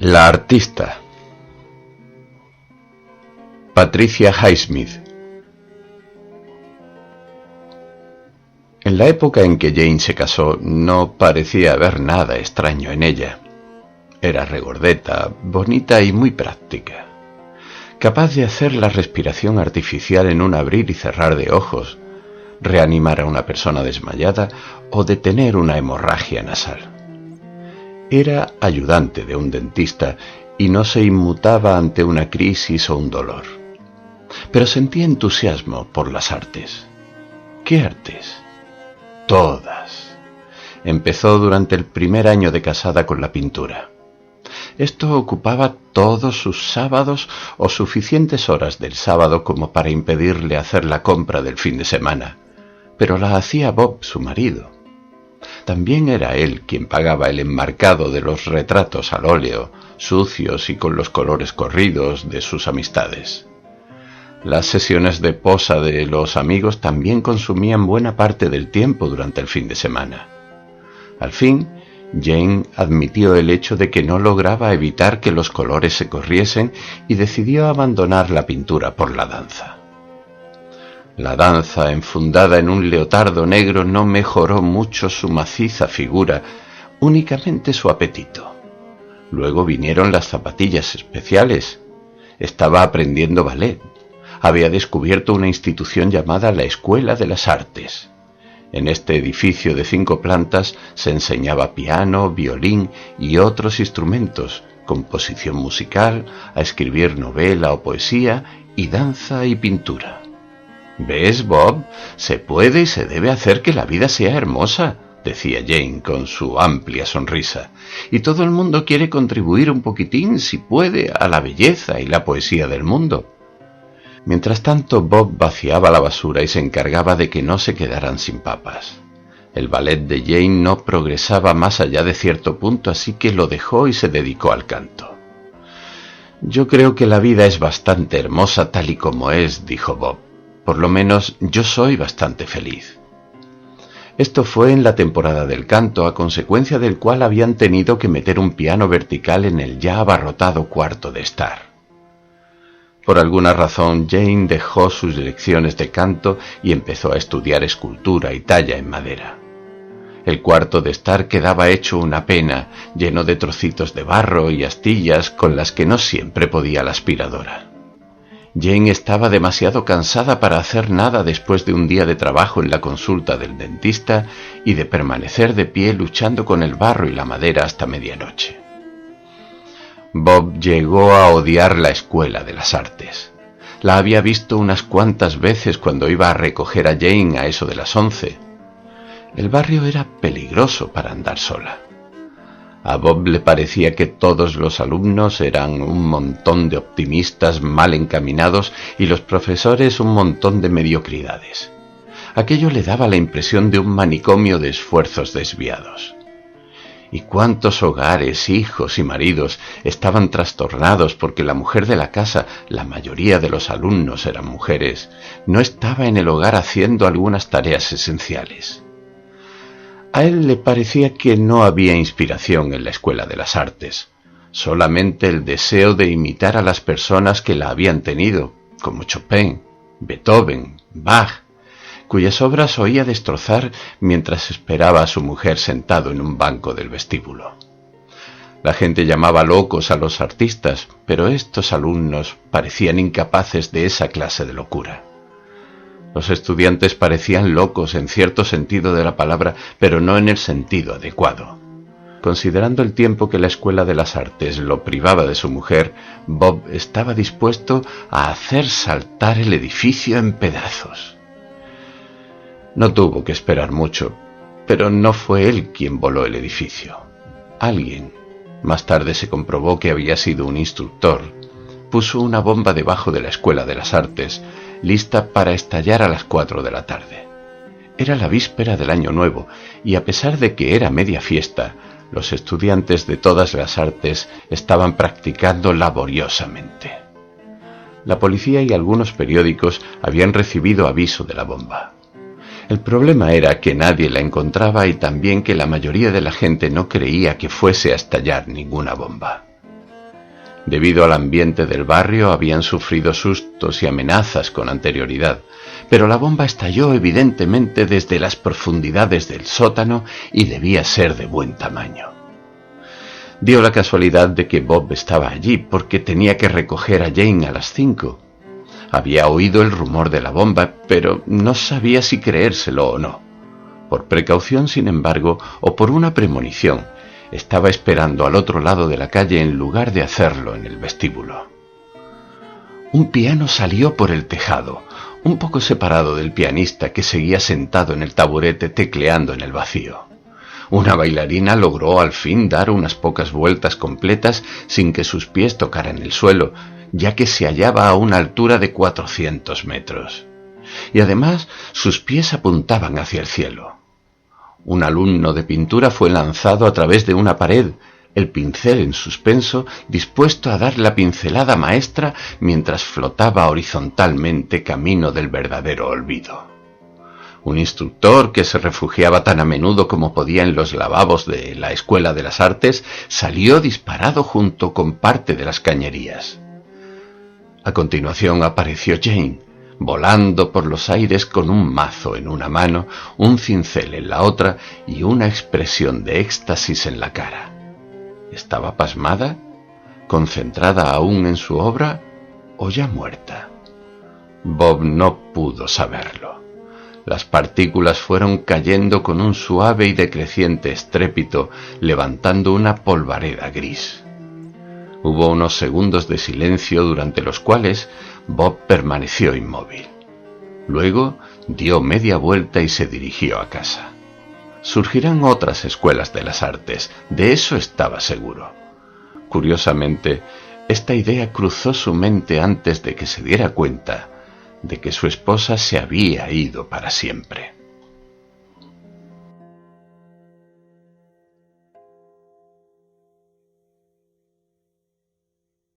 La artista. Patricia Highsmith. En la época en que Jane se casó, no parecía haber nada extraño en ella. Era regordeta, bonita y muy práctica, capaz de hacer la respiración artificial en un abrir y cerrar de ojos, reanimar a una persona desmayada o detener una hemorragia nasal. Era ayudante de un dentista y no se inmutaba ante una crisis o un dolor. Pero sentía entusiasmo por las artes. ¿Qué artes? Todas. Empezó durante el primer año de casada con la pintura. Esto ocupaba todos sus sábados o suficientes horas del sábado como para impedirle hacer la compra del fin de semana, pero la hacía Bob, su marido. También era él quien pagaba el enmarcado de los retratos al óleo, sucios y con los colores corridos de sus amistades. Las sesiones de posa de los amigos también consumían buena parte del tiempo durante el fin de semana. Al fin, Jane admitió el hecho de que no lograba evitar que los colores se corriesen y decidió abandonar la pintura por la danza. La danza, enfundada en un leotardo negro, no mejoró mucho su maciza figura, únicamente su apetito. Luego vinieron las zapatillas especiales. Estaba aprendiendo ballet. Había descubierto una institución llamada la Escuela de las Artes. En este edificio de 5 plantas se enseñaba piano, violín y otros instrumentos, composición musical, a escribir novela o poesía y danza y pintura. «¿Ves, Bob? Se puede y se debe hacer que la vida sea hermosa», decía Jane con su amplia sonrisa, «y todo el mundo quiere contribuir un poquitín, si puede, a la belleza y la poesía del mundo». Mientras tanto, Bob vaciaba la basura y se encargaba de que no se quedaran sin papas. El ballet de Jane no progresaba más allá de cierto punto, así que lo dejó y se dedicó al canto. «Yo creo que la vida es bastante hermosa tal y como es», dijo Bob. «Por lo menos yo soy bastante feliz». Esto fue en la temporada del canto, a consecuencia del cual habían tenido que meter un piano vertical en el ya abarrotado cuarto de estar. Por alguna razón, Jane dejó sus lecciones de canto y empezó a estudiar escultura y talla en madera. El cuarto de estar quedaba hecho una pena, lleno de trocitos de barro y astillas con las que no siempre podía la aspiradora. Jane estaba demasiado cansada para hacer nada después de un día de trabajo en la consulta del dentista y de permanecer de pie luchando con el barro y la madera hasta medianoche. Bob llegó a odiar la Escuela de las Artes. La había visto unas cuantas veces cuando iba a recoger a Jane a eso de las 11. El barrio era peligroso para andar sola. A Bob le parecía que todos los alumnos eran un montón de optimistas mal encaminados y los profesores un montón de mediocridades. Aquello le daba la impresión de un manicomio de esfuerzos desviados. ¿Y cuántos hogares, hijos y maridos estaban trastornados porque la mujer de la casa, la mayoría de los alumnos eran mujeres, no estaba en el hogar haciendo algunas tareas esenciales? A él le parecía que no había inspiración en la Escuela de las Artes, solamente el deseo de imitar a las personas que la habían tenido, como Chopin, Beethoven, Bach, cuyas obras oía destrozar mientras esperaba a su mujer sentado en un banco del vestíbulo. La gente llamaba locos a los artistas, pero estos alumnos parecían incapaces de esa clase de locura. Los estudiantes parecían locos en cierto sentido de la palabra, pero no en el sentido adecuado. Considerando el tiempo que la Escuela de las Artes lo privaba de su mujer, Bob estaba dispuesto a hacer saltar el edificio en pedazos. No tuvo que esperar mucho, pero no fue él quien voló el edificio. Alguien, más tarde se comprobó que había sido un instructor, puso una bomba debajo de la Escuela de las Artes, lista para estallar a las 4 de la tarde. Era la víspera del Año Nuevo, y a pesar de que era media fiesta, los estudiantes de todas las artes estaban practicando laboriosamente. La policía y algunos periódicos habían recibido aviso de la bomba. El problema era que nadie la encontraba y también que la mayoría de la gente no creía que fuese a estallar ninguna bomba. Debido al ambiente del barrio habían sufrido sustos y amenazas con anterioridad, pero la bomba estalló evidentemente desde las profundidades del sótano y debía ser de buen tamaño. Dio la casualidad de que Bob estaba allí porque tenía que recoger a Jane a las 5. Había oído el rumor de la bomba, pero no sabía si creérselo o no. Por precaución, sin embargo, o por una premonición, estaba esperando al otro lado de la calle en lugar de hacerlo en el vestíbulo. Un piano salió por el tejado, un poco separado del pianista que seguía sentado en el taburete tecleando en el vacío. Una bailarina logró al fin dar unas pocas vueltas completas sin que sus pies tocaran el suelo, ya que se hallaba a una altura de 400 metros. Y además sus pies apuntaban hacia el cielo. Un alumno de pintura fue lanzado a través de una pared, el pincel en suspenso, dispuesto a dar la pincelada maestra mientras flotaba horizontalmente camino del verdadero olvido. Un instructor que se refugiaba tan a menudo como podía en los lavabos de la Escuela de las Artes salió disparado junto con parte de las cañerías. A continuación apareció Jane, volando por los aires con un mazo en una mano, un cincel en la otra y una expresión de éxtasis en la cara. ¿Estaba pasmada? ¿Concentrada aún en su obra? ¿O ya muerta? Bob no pudo saberlo. Las partículas fueron cayendo con un suave y decreciente estrépito, levantando una polvareda gris. Hubo unos segundos de silencio durante los cuales Bob permaneció inmóvil. Luego dio media vuelta y se dirigió a casa. Surgirán otras escuelas de las artes, de eso estaba seguro. Curiosamente, esta idea cruzó su mente antes de que se diera cuenta de que su esposa se había ido para siempre.